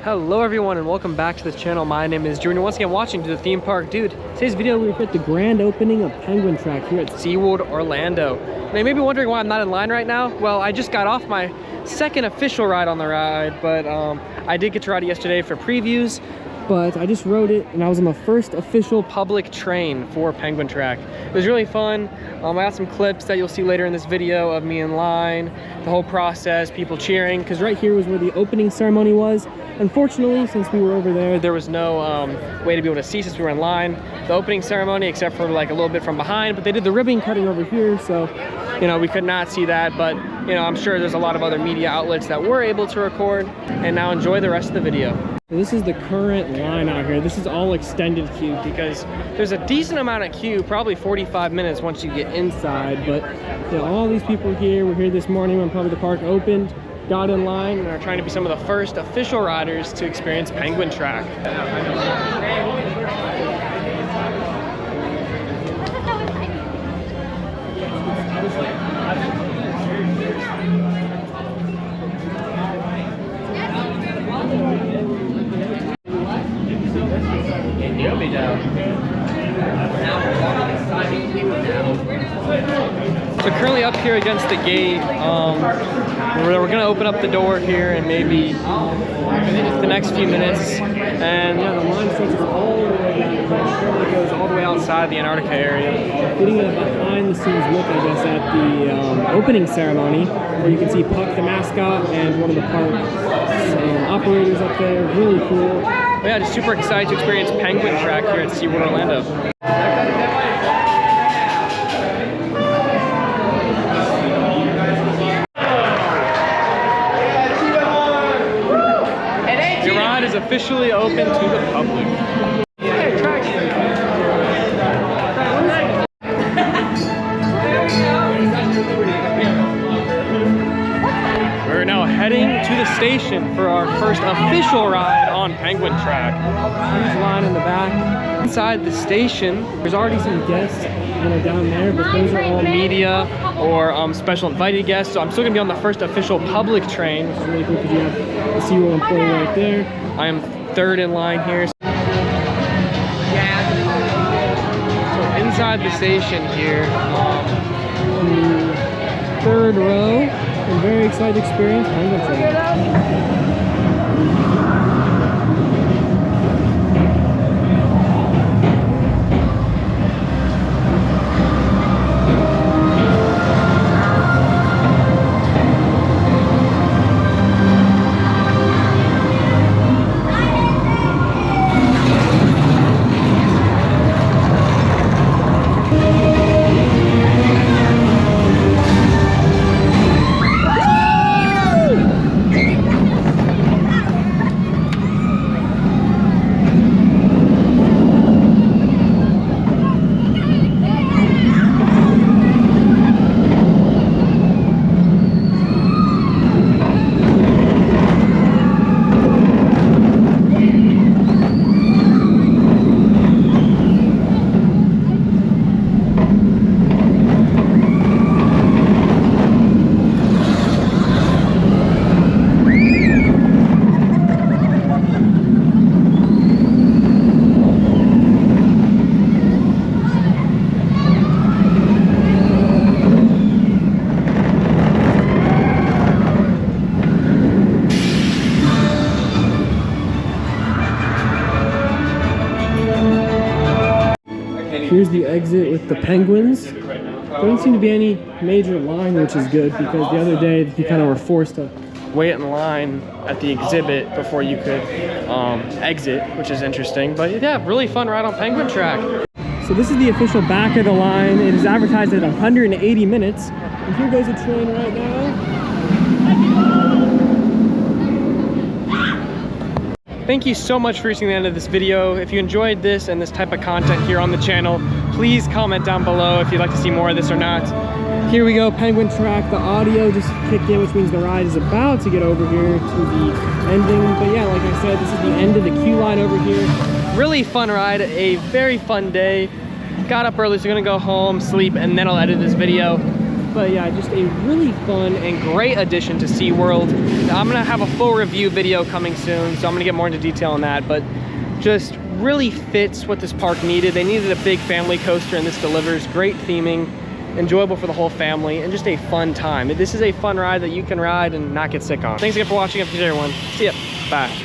Hello everyone and welcome back to the channel. My name is Drew and you're once again watching to the theme park dude. Today's video we're at the grand opening of Penguin Track here at SeaWorld Orlando. Now you may be wondering why I'm not in line right now. Well, I just got off my second official ride on the ride, but I did get to ride it yesterday for previews. But I just rode it and I was on the first official public train for Penguin Track. It was really fun. I got some clips that you'll see later in this video of me in line, the whole process, people cheering, because right here was where the opening ceremony was. Unfortunately, since we were over there was no way to be able to see since we were in line. The opening ceremony, except for like a little bit from behind, but they did the ribbon cutting over here, so you know, we could not see that, but you know, I'm sure there's a lot of other media outlets that were able to record. And now enjoy the rest of the video. This is the current line out here. This is all extended queue because there's a decent amount of queue, probably 45 minutes once you get inside. But you know, all these people here were here this morning when probably the park opened, got in line, and are trying to be some of the first official riders to experience Penguin Track. So currently up here against the gate, we're gonna open up the door here in maybe the next few minutes, and yeah, the line stretches all the way down. It goes all the way outside the Antarctica area. Getting a behind-the-scenes look, I guess, at the opening ceremony, where you can see Puck the mascot and one of the park's operators up there. Really cool. But yeah, just super excited to experience Penguin Track here at SeaWorld Orlando. Officially open to the public. We're now heading to the station for our first official ride on Penguin Track. Huge line in the back. Inside the station, there's already some guests, you know, down there, but those are all media or special invited guests. So I'm still gonna be on the first official public train, which is really cool because you have the SeaWorld employee right there. I am third in line here. So inside the station here, third row, I'm very excited to experience Penguin Track. Here's the exit with the penguins. There doesn't seem to be any major line, which is good because the other day you kind of were forced to wait in line at the exhibit before you could exit, which is interesting. But yeah, really fun ride on Penguin Track. So this is the official back of the line. It is advertised at 180 minutes. And here goes a train right now. Thank you so much for reaching the end of this video. If you enjoyed this and this type of content here on the channel, please comment down below if you'd like to see more of this or not. Here we go, Penguin Track. The audio just kicked in, which means the ride is about to get over here to the ending. But yeah, like I said, this is the end of the queue line over here. Really fun ride, a very fun day. Got up early, so I'm gonna go home, sleep, and then I'll edit this video. But yeah, just a really fun and great addition to SeaWorld. I'm gonna have a full review video coming soon, so I'm gonna get more into detail on that, but just really fits what this park needed. They needed a big family coaster, and this delivers. Great theming, enjoyable for the whole family, and just a fun time. This is a fun ride that you can ride and not get sick on. Thanks again for watching. If you did, everyone. See ya. Bye.